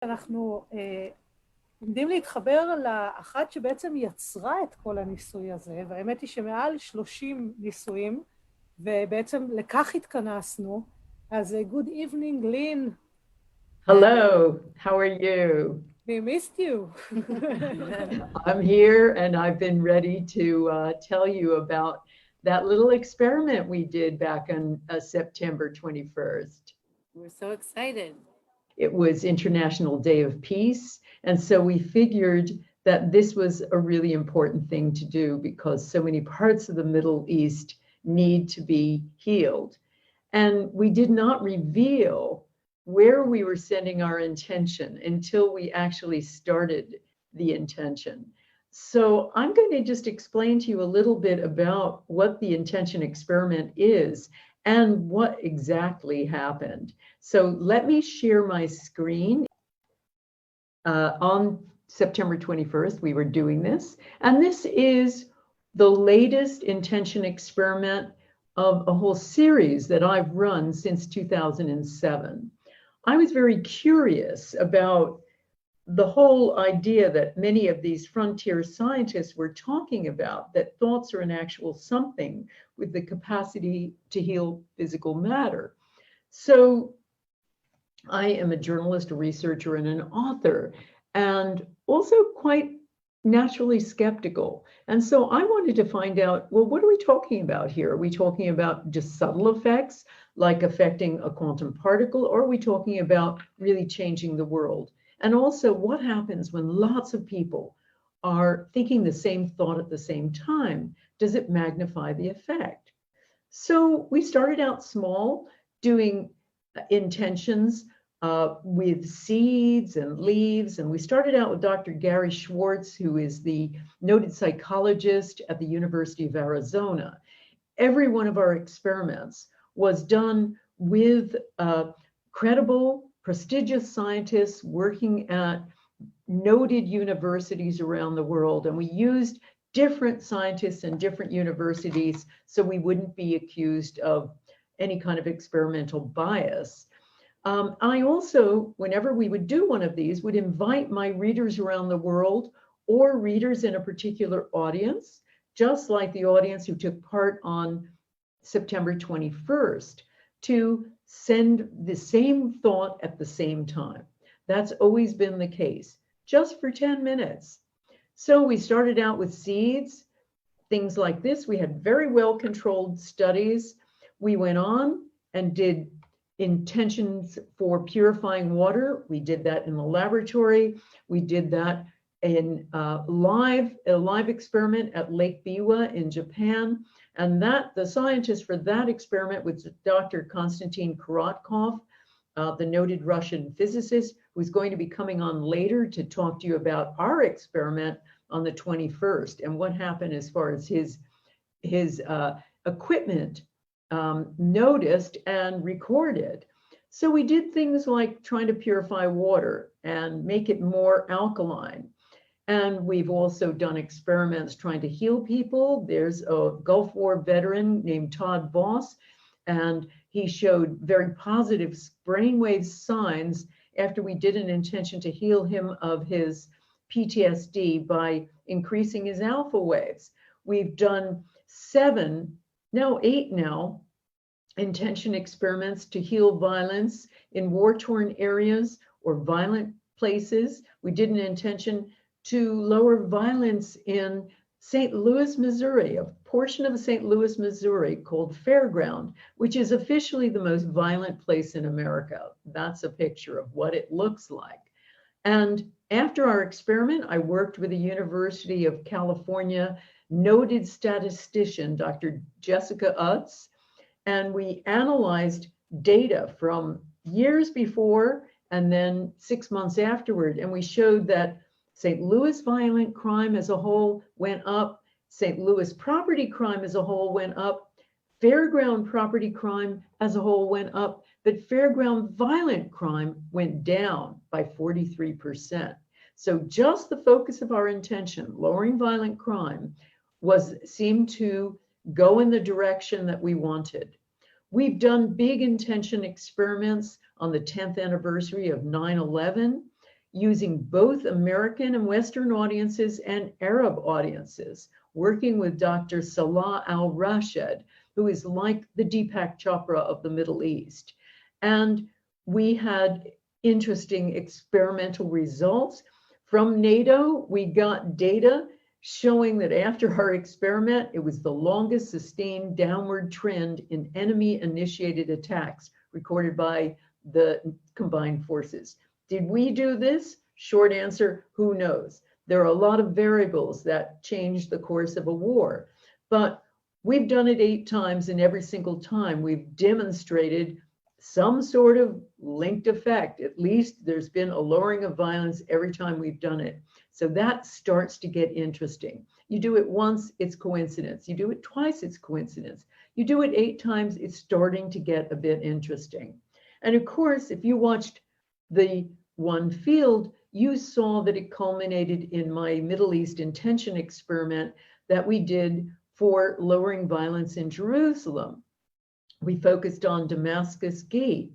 שאנחנו עומדים להתחבר לאחת שבעצם יצרה את כל הניסוי הזה, והאמת היא שמעל 30 ניסויים, ובעצם לכך התכנסנו. אז good evening, Lynne. Hello, how are you? We missed you. I'm here and I've been ready to tell you about that little experiment we did back on September 21st. We're so excited. It was International Day of Peace, and so we figured that this was a really important thing to do because so many parts of the Middle East need to be healed. And we did not reveal where we were sending our intention until we actually started the intention. So I'm going to just explain to you a little bit about what the intention experiment is and what exactly happened. So let me share my screen. On September 21st, we were doing this, and this is the latest intention experiment of a whole series that I've run since 2007. I was very curious about the whole idea that many of these frontier scientists were talking about, that thoughts are an actual something with the capacity to heal physical matter. So I am a journalist, a researcher, and an author, and also quite naturally skeptical. And so I wanted to find out, well, what are we talking about here? Are we talking about just subtle effects, like affecting a quantum particle, or are we talking about really changing the world? And also, what happens when lots of people are thinking the same thought at the same time? Does it magnify the effect? So we started out small, doing intentions with seeds and leaves. And we started out with Dr. Gary Schwartz, who is the noted psychologist at the University of Arizona. Every one of our experiments was done with credible, prestigious scientists working at noted universities around the world. And we used different scientists in different universities so we wouldn't be accused of any kind of experimental bias. I also, whenever we would do one of these, would invite my readers around the world or readers in a particular audience, just like the audience who took part on September 21st, to send the same thought at the same time. That's always been the case, just for 10 minutes. So we started out with seeds, things like this. We had very well-controlled studies. We went on and did intentions for purifying water. We did that in the laboratory. We did that in a live experiment at Lake Biwa in Japan. And the scientist for that experiment was Dr. Konstantin Korotkov, the noted Russian physicist, who's going to be coming on later to talk to you about our experiment on the 21st and what happened as far as his equipment noticed and recorded. So we did things like trying to purify water and make it more alkaline. And we've also done experiments trying to heal people. There's a Gulf War veteran named Todd Voss, and he showed very positive brainwave signs after we did an intention to heal him of his PTSD by increasing his alpha waves. We've done 8 now, intention experiments to heal violence in war-torn areas or violent places. We did an intention to lower violence in St. Louis, Missouri, a portion of St. Louis, Missouri called Fairground, which is officially the most violent place in America. That's a picture of what it looks like. And after our experiment, I worked with the University of California noted statistician, Dr. Jessica Utz, and we analyzed data from years before and then 6 months afterward. And we showed that St. Louis violent crime as a whole went up, St. Louis property crime as a whole went up, Fairground property crime as a whole went up, but Fairground violent crime went down by 43%. So just the focus of our intention, lowering violent crime, seemed to go in the direction that we wanted. We've done big intention experiments on the 10th anniversary of 9/11 using both American and Western audiences and Arab audiences, working with Dr. Salah al-Rashid, who is like the Deepak Chopra of the Middle East. And we had interesting experimental results. From NATO, we got data showing that after our experiment, it was the longest sustained downward trend in enemy-initiated attacks recorded by the combined forces. Did we do this? Short answer, who knows? There are a lot of variables that change the course of a war, but we've done it 8 times, and every single time we've demonstrated some sort of linked effect. At least there's been a lowering of violence every time we've done it. So that starts to get interesting. You do it once, it's coincidence. You do it twice, it's coincidence. You do it 8 times, it's starting to get a bit interesting. And of course, if you watched the one field, you saw that it culminated in my Middle East intention experiment that we did for lowering violence in Jerusalem. We focused on Damascus Gate,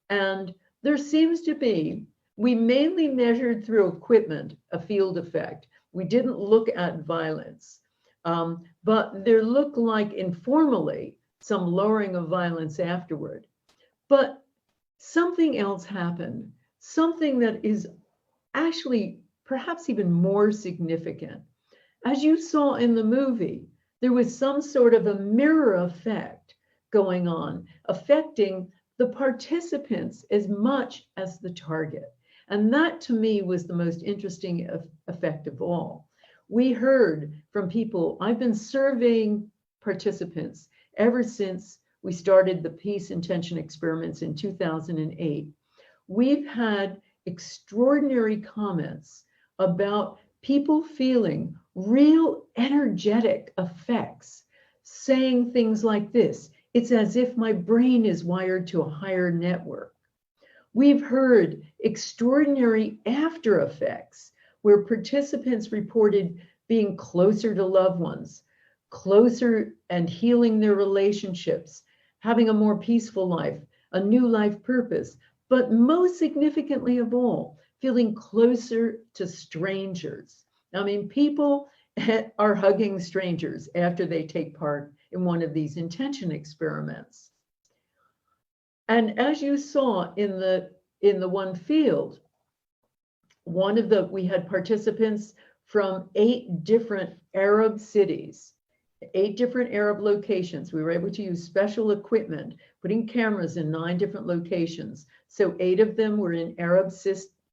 and there seems to be, we mainly measured through equipment, a field effect. We didn't look at violence, but there looked like informally some lowering of violence afterward. But something else happened, something that is actually perhaps even more significant. As you saw in the movie, there was some sort of a mirror effect going on, affecting the participants as much as the target. And that to me was the most interesting effect of all. We heard from people, I've been surveying participants ever since we started the peace intention experiments in 2008. We've had extraordinary comments about people feeling real energetic effects, saying things like this: it's as if my brain is wired to a higher network. We've heard extraordinary after effects where participants reported being closer to loved ones, closer and healing their relationships, having a more peaceful life, a new life purpose, but most significantly of all, feeling closer to strangers. I mean, people are hugging strangers after they take part in one of these intention experiments. And as you saw in the one field, we had participants from 8 different Arab cities, 8 different Arab locations. We were able to use special equipment, putting cameras in 9 different locations. So 8 of them were in Arab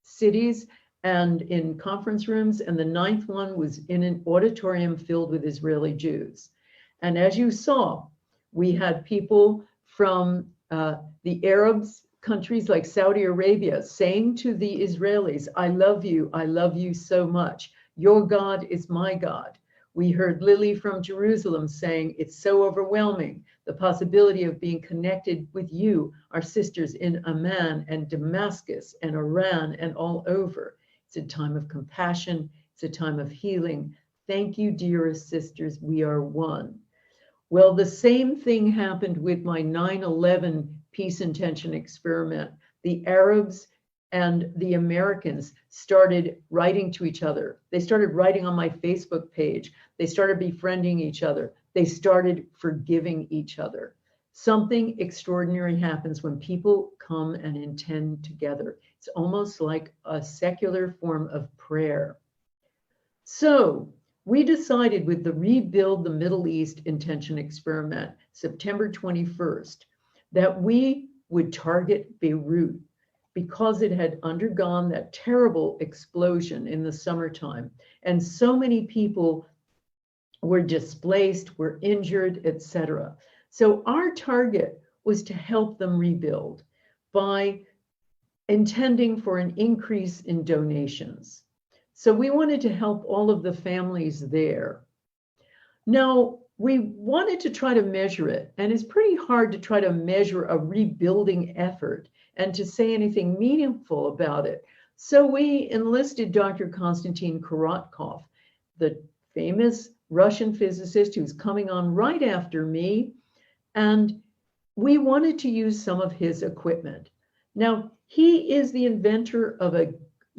cities and in conference rooms, and the 9th one was in an auditorium filled with Israeli Jews. And as you saw, we had people from the Arab countries like Saudi Arabia saying to the Israelis, I love you so much. Your God is my God. We heard Lily from Jerusalem saying, it's so overwhelming, the possibility of being connected with you, our sisters in Amman and Damascus and Iran and all over. It's a time of compassion. It's a time of healing. Thank you, dearest sisters. We are one. Well, the same thing happened with my 9/11 peace intention experiment. The Arabs and the Americans started writing to each other. They started writing on my Facebook page. They started befriending each other. They started forgiving each other. Something extraordinary happens when people come and intend together. It's almost like a secular form of prayer. So we decided with the Rebuild the Middle East intention experiment, September 21st, that we would target Beirut because it had undergone that terrible explosion in the summertime. And so many people were displaced, were injured, etc. So our target was to help them rebuild by intending for an increase in donations. So we wanted to help all of the families there. Now, we wanted to try to measure it, and it's pretty hard to try to measure a rebuilding effort and to say anything meaningful about it. So we enlisted Dr. Konstantin Korotkov, the famous Russian physicist who's coming on right after me, and we wanted to use some of his equipment. Now, he is the inventor of a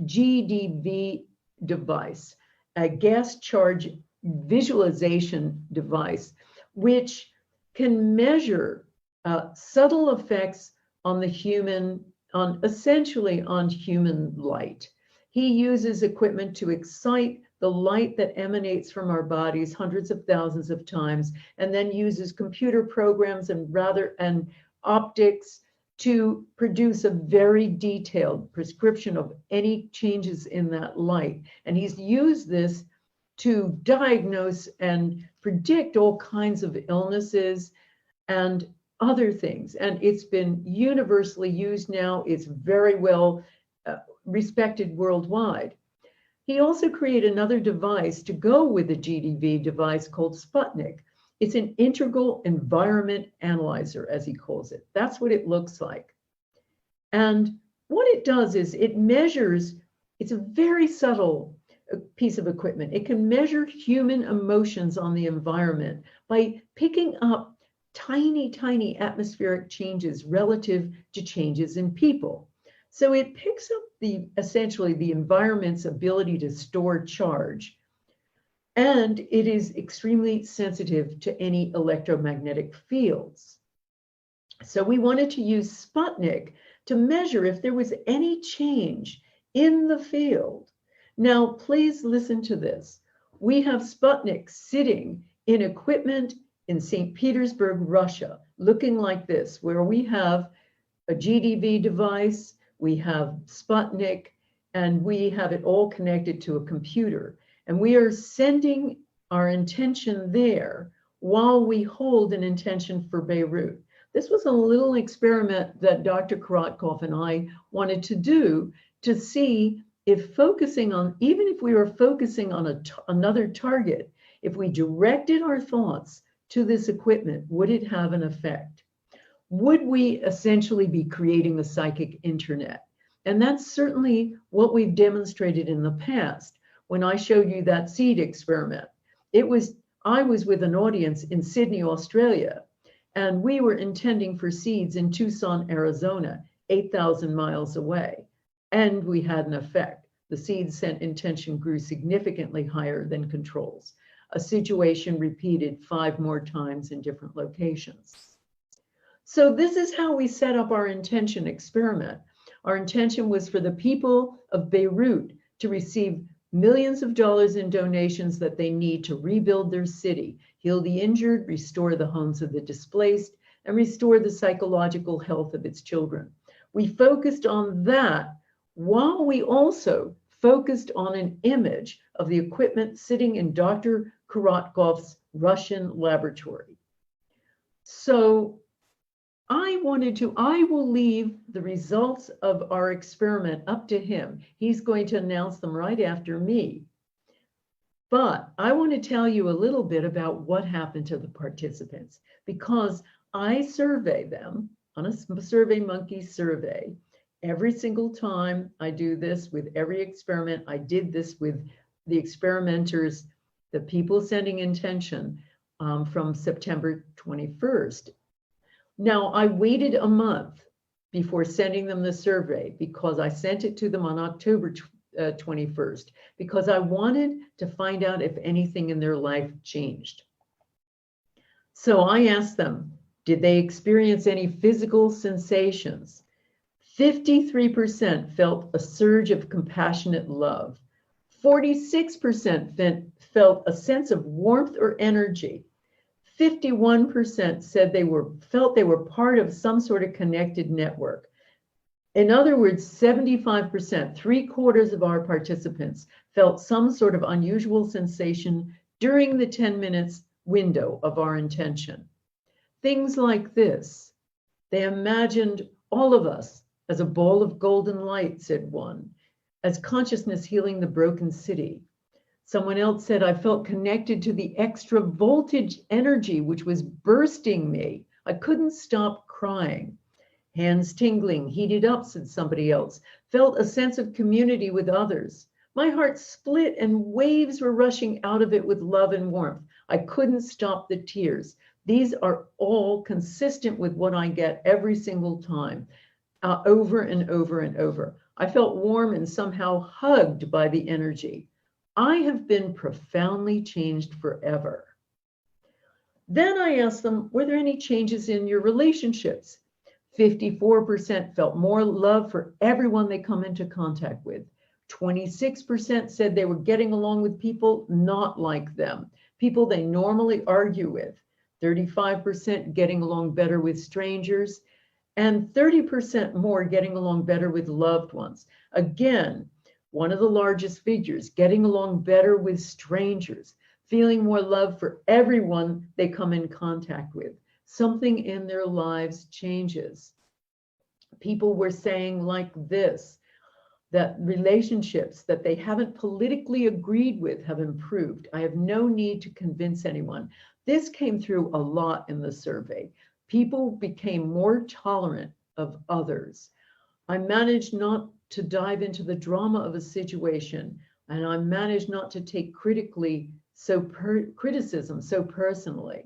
GDV device, a gas charge visualization device, which can measure subtle effects on the human, essentially on human light. He uses equipment to excite the light that emanates from our bodies hundreds of thousands of times, and then uses computer programs and optics to produce a very detailed prescription of any changes in that light. And he's used this to diagnose and predict all kinds of illnesses and other things. And it's been universally used now. It's very well respected worldwide. He also created another device to go with the GDV device called Sputnik. It's an integral environment analyzer, as he calls it. That's what it looks like. And what it does is it measures, it's a very subtle piece of equipment. It can measure human emotions on the environment by picking up tiny, tiny atmospheric changes relative to changes in people. So it picks up essentially the environment's ability to store charge, and it is extremely sensitive to any electromagnetic fields. So we wanted to use Sputnik to measure if there was any change in the field. Now, please listen to this. We have Sputnik sitting in equipment in St. Petersburg, Russia, looking like this, where we have a GDV device, we have Sputnik, and we have it all connected to a computer. And we are sending our intention there while we hold an intention for Beirut. This was a little experiment that Dr. Korotkov and I wanted to do to see if focusing on, even if we were focusing on another target, if we directed our thoughts to this equipment, would it have an effect? Would we essentially be creating the psychic internet? And that's certainly what we've demonstrated in the past. When I showed you that seed experiment, I was with an audience in Sydney, Australia, and we were intending for seeds in Tucson, Arizona, 8,000 miles away. And we had an effect. The seed sent intention grew significantly higher than controls. A situation repeated 5 more times in different locations. So this is how we set up our intention experiment. Our intention was for the people of Beirut to receive millions of dollars in donations that they need to rebuild their city, heal the injured, restore the homes of the displaced, and restore the psychological health of its children. We focused on that while we also focused on an image of the equipment sitting in Dr. Korotkov's Russian laboratory. So I will leave the results of our experiment up to him. He's going to announce them right after me. But I want to tell you a little bit about what happened to the participants, because I survey them on a SurveyMonkey survey. Every single time I do this with every experiment, I did this with the experimenters, the people sending intention from September 21st. Now, I waited a month before sending them the survey because I sent it to them on October 21st, because I wanted to find out if anything in their life changed. So I asked them, did they experience any physical sensations? 53% felt a surge of compassionate love. 46% felt a sense of warmth or energy. 51% said felt they were part of some sort of connected network. In other words, 75%, 3/4 of our participants felt some sort of unusual sensation during the 10 minutes window of our intention. Things like this. They imagined all of us as a ball of golden light, said one, as consciousness healing the broken city. Someone else said, I felt connected to the extra voltage energy which was bursting me. I couldn't stop crying. Hands tingling, heated up, said somebody else. Felt a sense of community with others. My heart split and waves were rushing out of it with love and warmth. I couldn't stop the tears. These are all consistent with what I get every single time, over and over and over. I felt warm and somehow hugged by the energy. I have been profoundly changed forever. Then I asked them, were there any changes in your relationships? 54% felt more love for everyone they come into contact with. 26% said they were getting along with people not like them, people they normally argue with. 35% getting along better with strangers, and 30% more getting along better with loved ones. Again, one of the largest figures, getting along better with strangers, feeling more love for everyone they come in contact with. Something in their lives changes. People were saying like this, that relationships that they haven't politically agreed with have improved. I have no need to convince anyone. This came through a lot in the survey. People became more tolerant of others. I managed not to dive into the drama of a situation, and I managed not to take criticism so personally.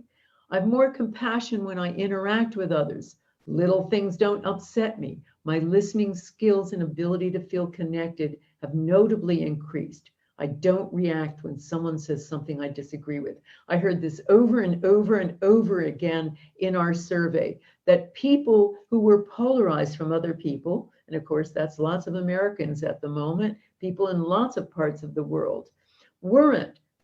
I have more compassion when I interact with others. Little things don't upset me. My listening skills and ability to feel connected have notably increased. I don't react when someone says something I disagree with. I heard this over and over and over again in our survey, that people who were polarized from other people, and of course that's lots of Americans at the moment, people in lots of parts of the world,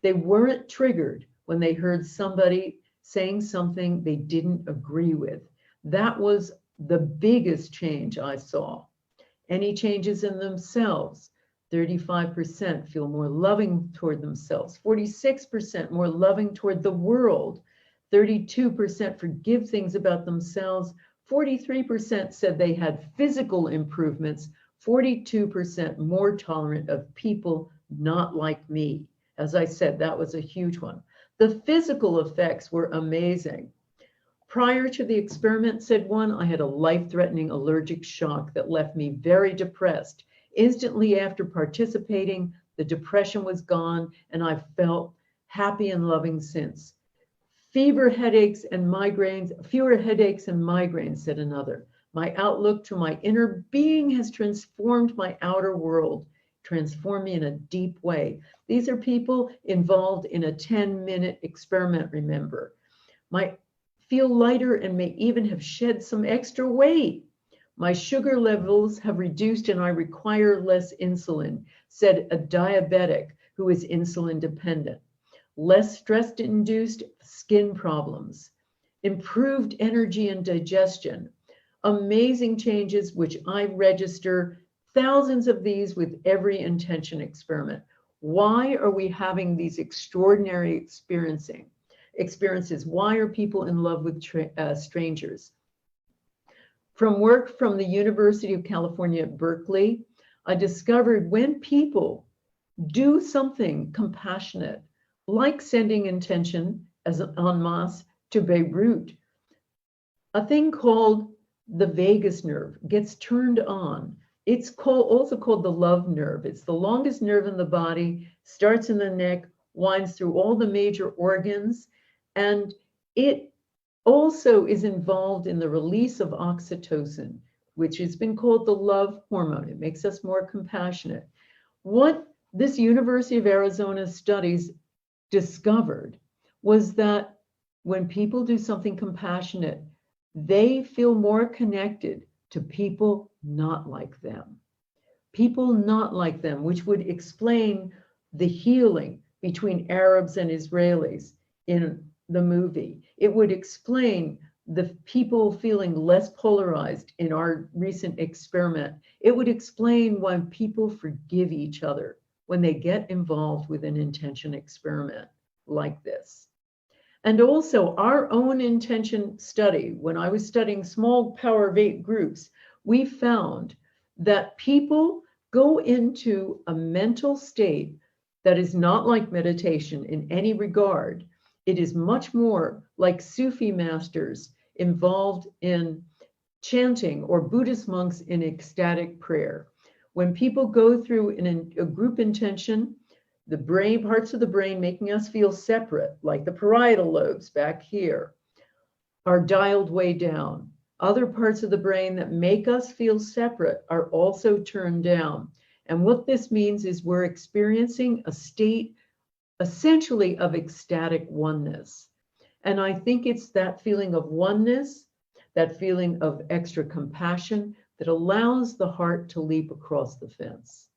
they weren't triggered when they heard somebody saying something they didn't agree with. That was the biggest change I saw. Any changes in themselves? 35% feel more loving toward themselves, 46% more loving toward the world, 32% forgive things about themselves, 43% said they had physical improvements, 42% more tolerant of people not like me. As I said, that was a huge one. The physical effects were amazing. Prior to the experiment, said one, I had a life-threatening allergic shock that left me very depressed. Instantly after participating, the depression was gone, and I felt happy and loving since. Fewer headaches and migraines, said another. My outlook to my inner being has transformed my outer world, transformed me in a deep way. These are people involved in a 10-minute experiment, remember. Feel lighter and may even have shed some extra weight. My sugar levels have reduced and I require less insulin, said a diabetic who is insulin dependent. Less stress-induced skin problems, improved energy and digestion, amazing changes which I register thousands of these with every intention experiment. Why are we having these extraordinary experiences? Why are people in love with strangers? From work from the University of California at Berkeley, I discovered when people do something compassionate, like sending intention as en masse to Beirut, a thing called the vagus nerve gets turned on. It's also called the love nerve. It's the longest nerve in the body, starts in the neck, winds through all the major organs, and it also is involved in the release of oxytocin, which has been called the love hormone. It makes us more compassionate. What this University of Arizona studies discovered was that when people do something compassionate, they feel more connected to people not like them. People not like them, which would explain the healing between Arabs and Israelis in the movie. It would explain the people feeling less polarized in our recent experiment. It would explain why people forgive each other when they get involved with an intention experiment like this. And also our own intention study, when I was studying small power of 8 groups, we found that people go into a mental state that is not like meditation in any regard. It is much more like Sufi masters involved in chanting or Buddhist monks in ecstatic prayer. When people go through a group intention, the brain, parts of the brain making us feel separate, like the parietal lobes back here, are dialed way down. Other parts of the brain that make us feel separate are also turned down. And what this means is we're experiencing a state essentially of ecstatic oneness. And I think it's that feeling of oneness, that feeling of extra compassion that allows the heart to leap across the fence.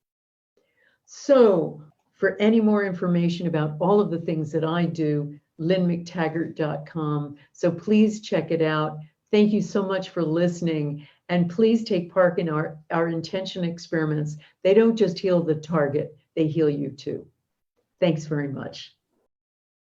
So for any more information about all of the things that I do, LynneMcTaggart.com. So please check it out. Thank you so much for listening. And please take part in our intention experiments. They don't just heal the target, they heal you too. Thanks very much.